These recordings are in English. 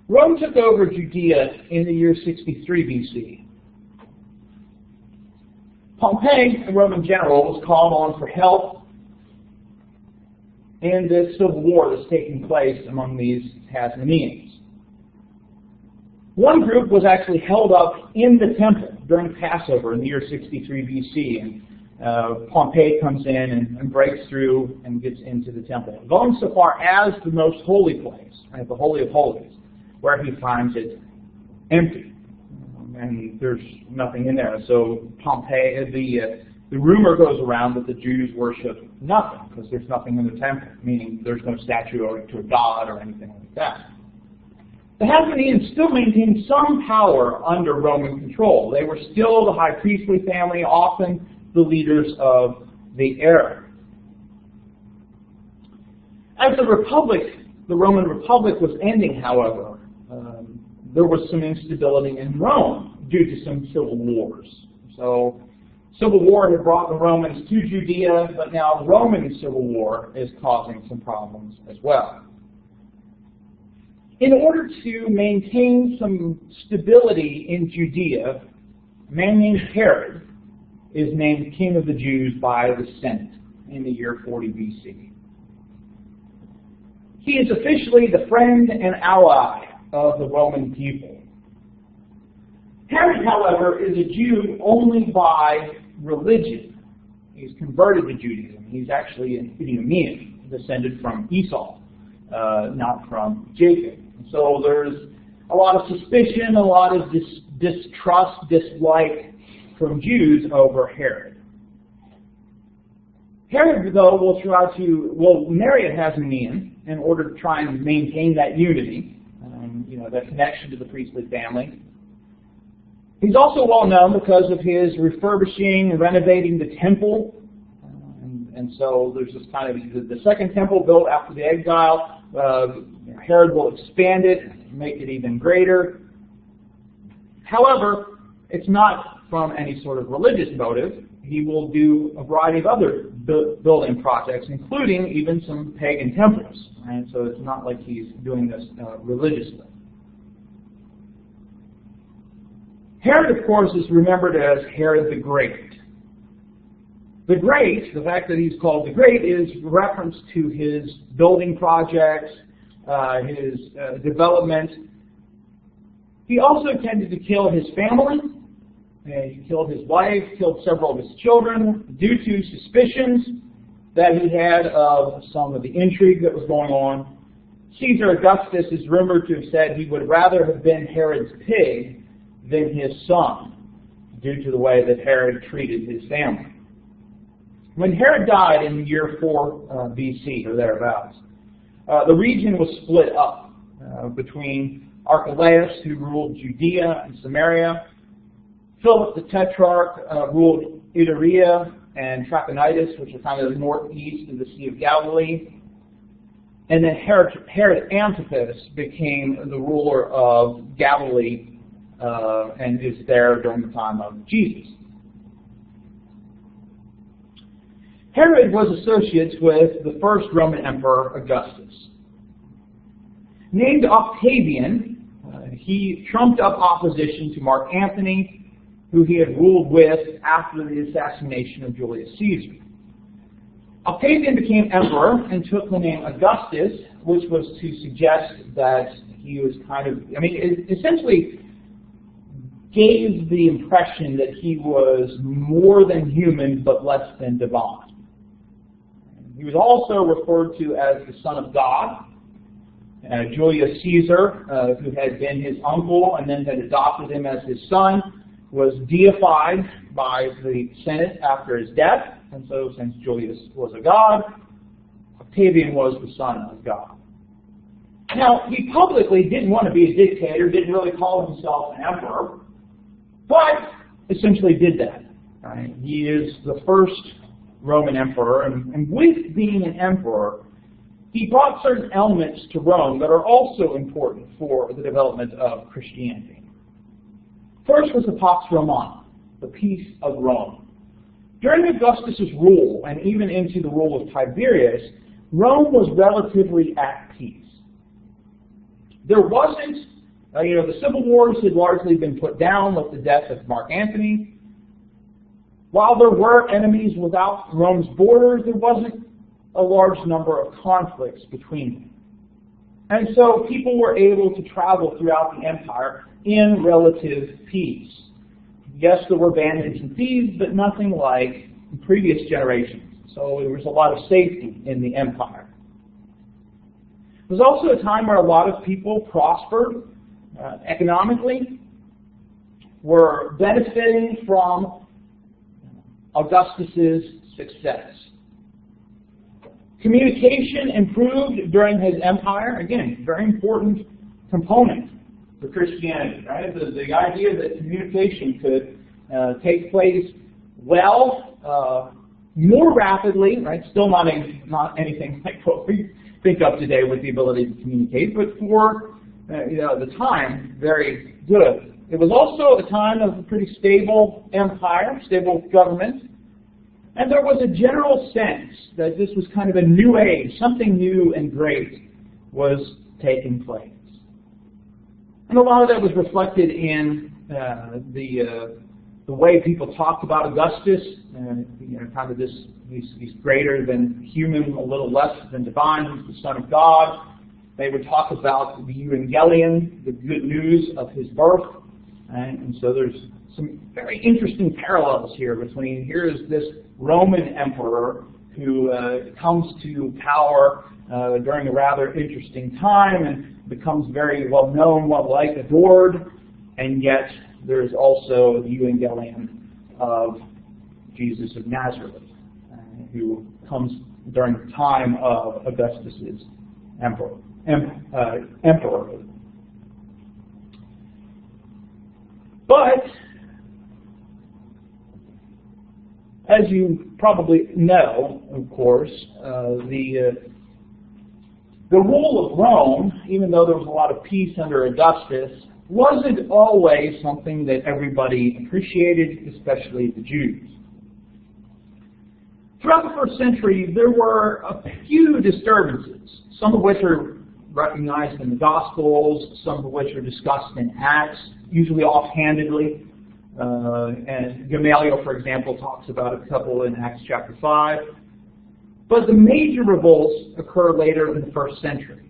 Rome took over Judea in the year 63 BC. Pompey, a Roman general, was called on for help in this civil war that's taking place among these Hasmoneans. One group was actually held up in the temple during Passover in the year 63 BC, and Pompey comes in and breaks through and gets into the temple, going so far as the most holy place, right, the Holy of Holies, where he finds it empty, and there's nothing in there. So the rumor goes around that the Jews worship nothing because there's nothing in the temple, meaning there's no statue or to a god or anything like that. The Hasmoneans still maintained some power under Roman control. They were still the high priestly family, often the leaders of the era. As the Roman Republic was ending, however, there was some instability in Rome due to some civil wars. So, civil war had brought the Romans to Judea, but now Roman civil war is causing some problems as well. In order to maintain some stability in Judea, a man named Herod is named King of the Jews by the Senate in the year 40 BC. He is officially the friend and ally of the Roman people. Herod, however, is a Jew only by religion. He's converted to Judaism. He's actually an Idumean, descended from Esau, not from Jacob. So there's a lot of suspicion, a lot of distrust, dislike from Jews over Herod. Herod, though, will marry a Hasmonean in order to try and maintain that unity, that connection to the priestly family. He's also well known because of his refurbishing and renovating the temple. And so there's this kind of the second temple built after the exile. Herod will expand it, make it even greater. However, it's not from any sort of religious motive. He will do a variety of other building projects, including even some pagan temples. And so it's not like he's doing this religiously. Herod, of course, is remembered as Herod the Great. The Great, the fact that he's called the Great, is reference to his building projects, his development. He also tended to kill his family. He killed his wife, killed several of his children due to suspicions that he had of some of the intrigue that was going on. Caesar Augustus is rumored to have said he would rather have been Herod's pig than his son, due to the way that Herod treated his family. When Herod died in the year 4 BC, or thereabouts, the region was split up between Archelaus, who ruled Judea and Samaria. Philip the Tetrarch ruled Iturea and Trachonitis, which are kind of the northeast of the Sea of Galilee. And then Herod Antipas became the ruler of Galilee and is there during the time of Jesus. Herod was associates with the first Roman Emperor, Augustus. Named Octavian, he trumped up opposition to Mark Antony, who he had ruled with after the assassination of Julius Caesar. Octavian became emperor and took the name Augustus, which was to suggest that he was it essentially gave the impression that he was more than human but less than divine. He was also referred to as the Son of God. Julius Caesar, who had been his uncle and then had adopted him as his son, was deified by the Senate after his death. And so since Julius was a god, Octavian was the son of God. Now, he publicly didn't want to be a dictator, didn't really call himself an emperor, but essentially did that. Right? He is the first Roman emperor, and with being an emperor, he brought certain elements to Rome that are also important for the development of Christianity. First was the Pax Romana, the peace of Rome. During Augustus' rule, and even into the rule of Tiberius, Rome was relatively at peace. There wasn't The civil wars had largely been put down with the death of Mark Antony. While there were enemies without Rome's borders, there wasn't a large number of conflicts between them. And so people were able to travel throughout the empire in relative peace. Yes, there were bandits and thieves, but nothing like in previous generations. So there was a lot of safety in the empire. It was also a time where a lot of people prospered economically, were benefiting from Augustus's success. Communication improved during his empire. Again, very important component for Christianity, right? The idea that communication could take place well, more rapidly, right? Still not anything like what we think of today with the ability to communicate, but for the time, very good. It was also a time of a pretty stable empire, stable government, and there was a general sense that this was kind of a new age, something new and great was taking place. And a lot of that was reflected in the way people talked about Augustus, kind of he's greater than human, a little less than divine, he's the Son of God. They would talk about the Evangelion, the good news of his birth. And so there's some very interesting parallels here between, here is this Roman emperor who comes to power during a rather interesting time and becomes very well known, well liked, adored, and yet there's also the Evangelion of Jesus of Nazareth, who comes during the time of Augustus's emperorhood. But, as you probably know, of course, the rule of Rome, even though there was a lot of peace under Augustus, wasn't always something that everybody appreciated, especially the Jews. Throughout the first century, there were a few disturbances, some of which are recognized in the Gospels, some of which are discussed in Acts, usually offhandedly. And Gamaliel, for example, talks about a couple in Acts chapter 5. But the major revolts occur later in the first century.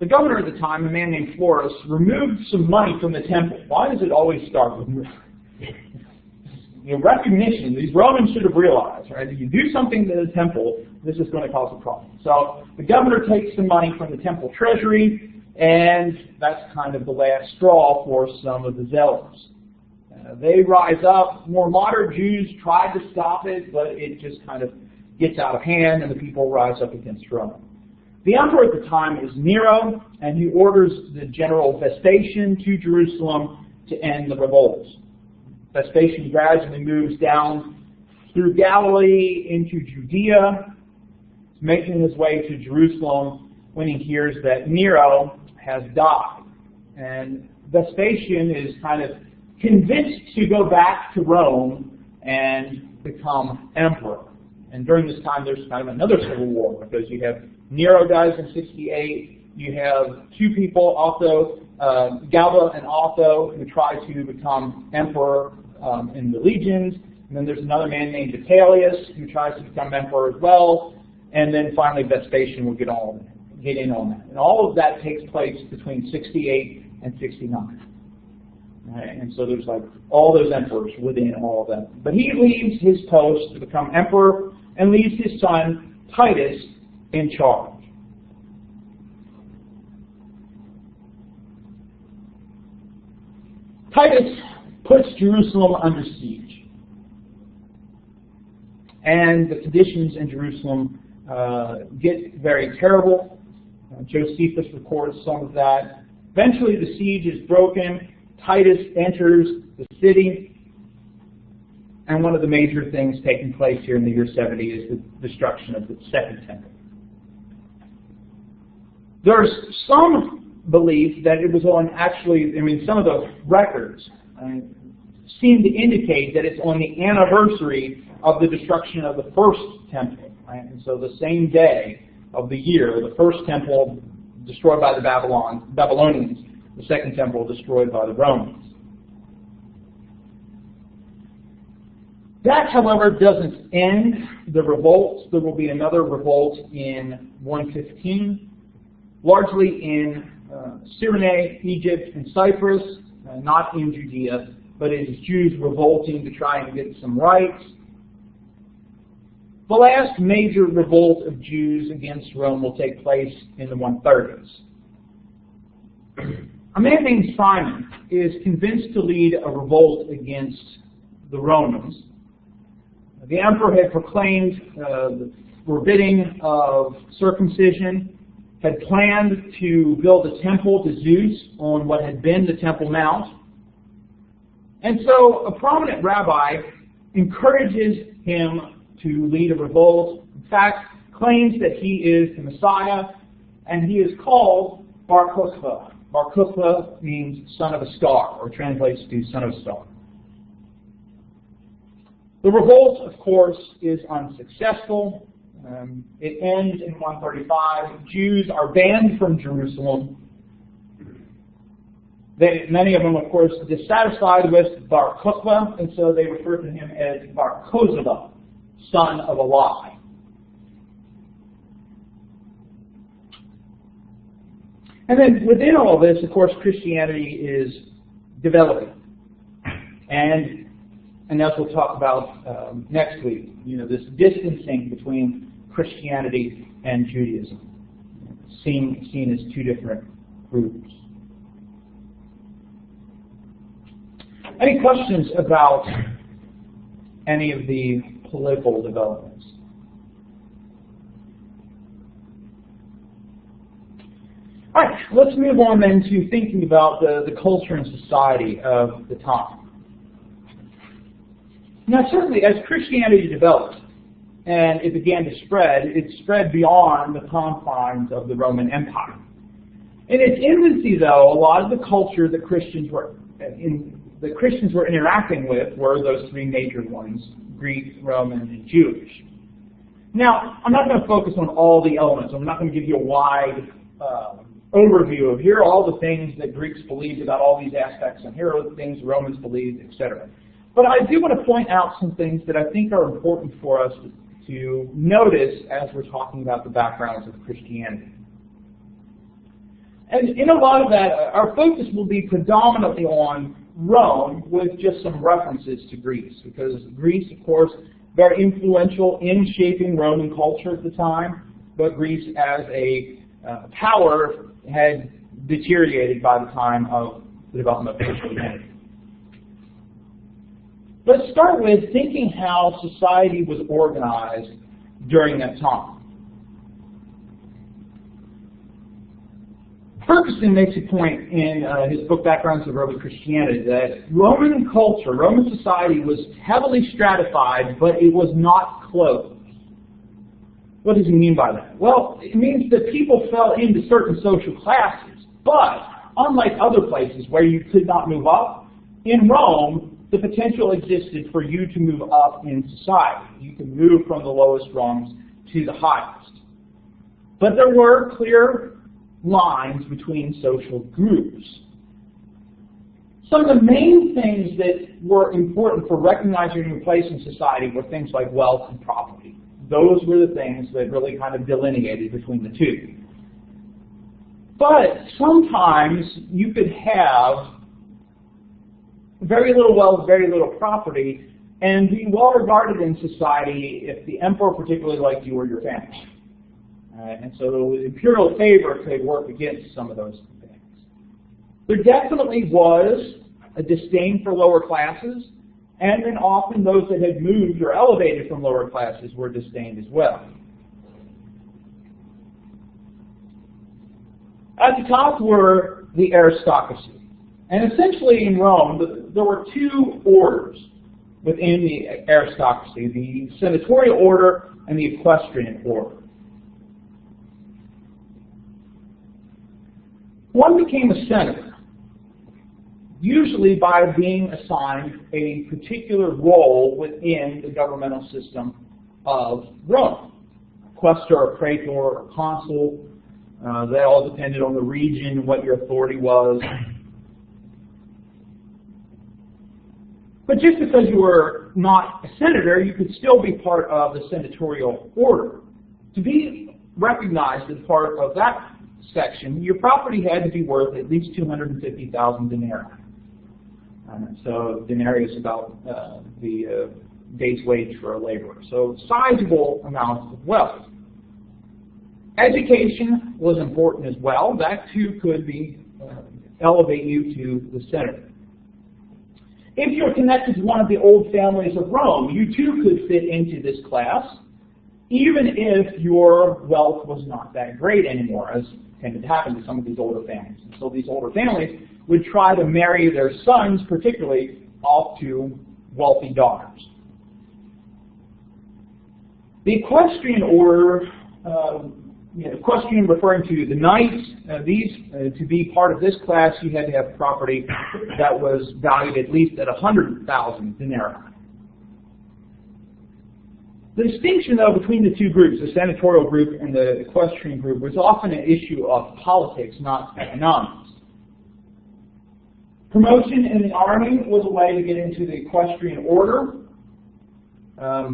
The governor at the time, a man named Florus, removed some money from the temple. Why does it always start with recognition? These Romans should have realized, right? If you do something to the temple, this is going to cause a problem. So the governor takes some money from the temple treasury, and that's kind of the last straw for some of the zealots. They rise up. More moderate Jews try to stop it, but it just kind of gets out of hand, and the people rise up against Rome. The emperor at the time is Nero, and he orders the general Vespasian to Jerusalem to end the revolts. Vespasian gradually moves down through Galilee into Judea, making his way to Jerusalem when he hears that Nero has died. And Vespasian is kind of convinced to go back to Rome and become emperor. And during this time, there's kind of another civil war, because you have Nero dies in 68. You have two people, Galba and Otho, who try to become emperor in the legions. And then there's another man named Vitellius who tries to become emperor as well. And then finally Vespasian will get in on that. And all of that takes place between 68 and 69. Right? And so there's like all those emperors within all of that. But he leaves his post to become emperor and leaves his son Titus in charge. Titus puts Jerusalem under siege. And the conditions in Jerusalem get very terrible. Josephus records some of that. Eventually the siege is broken. Titus enters the city. And one of the major things taking place here in the year 70 is the destruction of the Second Temple. There's some belief that it was on some of the records seem to indicate that it's on the anniversary of the destruction of the first temple. Right? And so the same day of the year, the first temple destroyed by the Babylonians, the Second Temple destroyed by the Romans. That, however, doesn't end the revolts. There will be another revolt in 115, largely in Cyrene, Egypt, and Cyprus, not in Judea, but it is Jews revolting to try and get some rights. The last major revolt of Jews against Rome will take place in the 130s. A man named Simon is convinced to lead a revolt against the Romans. The emperor had proclaimed the forbidding of circumcision, had planned to build a temple to Zeus on what had been the Temple Mount. And so a prominent rabbi encourages him to lead a revolt. In fact, claims that he is the Messiah, and he is called Bar Kokhba. Bar Kokhba means son of a star, or translates to son of a star. The revolt, of course, is unsuccessful. It ends in 135. Jews are banned from Jerusalem. Many of them, of course, dissatisfied with Bar Kokhba, and so they refer to him as Bar Kozeba, son of a lie. And then within all this, of course, Christianity is developing. And as we'll talk about next week, this distancing between Christianity and Judaism, seen as two different groups. Any questions about any of the political developments? All right, let's move on then to thinking about the culture and society of the time. Now, certainly, as Christianity developed and it began to spread, it spread beyond the confines of the Roman Empire. In its infancy, though, a lot of the culture that Christians were interacting with were those three major ones: Greek, Roman, and Jewish. Now, I'm not going to focus on all the elements. I'm not going to give you a wide overview of here are all the things that Greeks believed about all these aspects, and here are the things Romans believed, etc. But I do want to point out some things that I think are important for us to notice as we're talking about the backgrounds of Christianity. And in a lot of that, our focus will be predominantly on Rome with just some references to Greece, because Greece, of course, very influential in shaping Roman culture at the time, but Greece as a power had deteriorated by the time of the development of Christianity. Let's start with thinking how society was organized during that time. Ferguson makes a point in his book Backgrounds of Early Christianity that Roman culture, Roman society was heavily stratified, but it was not closed. What does he mean by that? Well, it means that people fell into certain social classes, but unlike other places where you could not move up, in Rome, the potential existed for you to move up in society. You could move from the lowest rungs to the highest. But there were clear lines between social groups. Some of the main things that were important for recognizing your place in society were things like wealth and property. Those were the things that really kind of delineated between the two. But sometimes you could have very little wealth, very little property, and be well regarded in society if the emperor particularly liked you or your family. And so imperial favor could work against some of those things. There definitely was a disdain for lower classes, and then often those that had moved or elevated from lower classes were disdained as well. At the top were the aristocracy. And essentially in Rome, there were two orders within the aristocracy, the senatorial order and the equestrian order. One became a senator, usually by being assigned a particular role within the governmental system of Rome. Questor, or praetor, or consul, That all depended on the region, what your authority was. But just because you were not a senator, you could still be part of the senatorial order. To be recognized as part of that section, your property had to be worth at least 250,000 denarii. So denarii is about the day's wage for a laborer. So sizable amounts of wealth. Education was important as well. That too could be elevate you to the senator. If you're connected to one of the old families of Rome, you too could fit into this class, even if your wealth was not that great anymore, as tended to happen to some of these older families. And so these older families would try to marry their sons, particularly, off to wealthy daughters. The equestrian order, equestrian referring to the knights, to be part of this class, you had to have property that was valued at least at 100,000 denarii. The distinction, though, between the two groups, the senatorial group and the equestrian group, was often an issue of politics, not economics. Promotion in the army was a way to get into the equestrian order.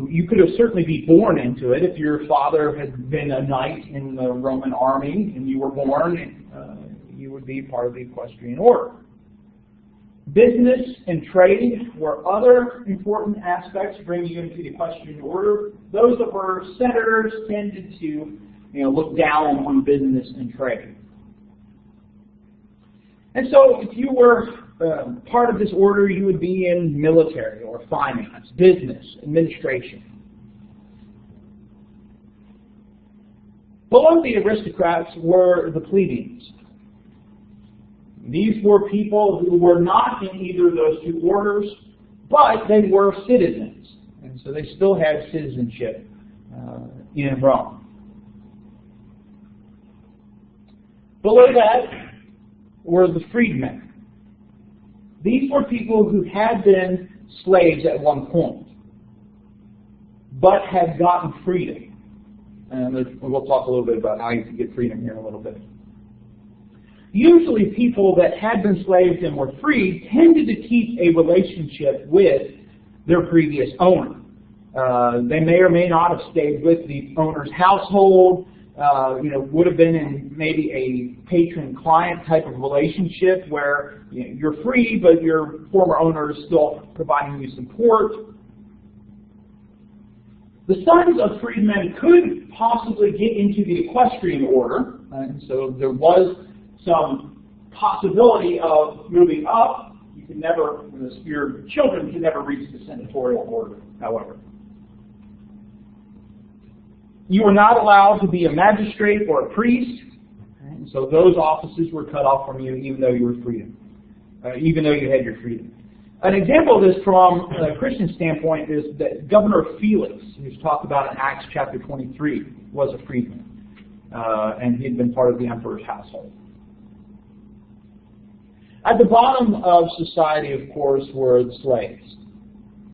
You could have certainly be born into it. If your father had been a knight in the Roman army and you were born, you would be part of the equestrian order. Business and trade were other important aspects bringing you into the equestrian order. Those that were senators tended to look down on business and trade. And so if you were part of this order, you would be in military or finance, business, administration. Below the aristocrats were the plebeians. These were people who were not in either of those two orders, but they were citizens. And so they still had citizenship in Rome. Below that were the freedmen. These were people who had been slaves at one point, but had gotten freedom. And we'll talk a little bit about how you can get freedom here in a little bit. Usually people that had been slaves and were freed tended to keep a relationship with their previous owner. They may or may not have stayed with the owner's household, would have been in maybe a patron-client type of relationship where you're free, but your former owner is still providing you support. The sons of freedmen could possibly get into the equestrian order, and so there was some possibility of moving up. You could never, your children could never reach the senatorial order, however. You were not allowed to be a magistrate or a priest, and so those offices were cut off from you even though you were freedom, even though you had your freedom. An example of this from a Christian standpoint is that Governor Felix, who's talked about in Acts chapter 23, was a freedman, and he had been part of the emperor's household. At the bottom of society, of course, were the slaves.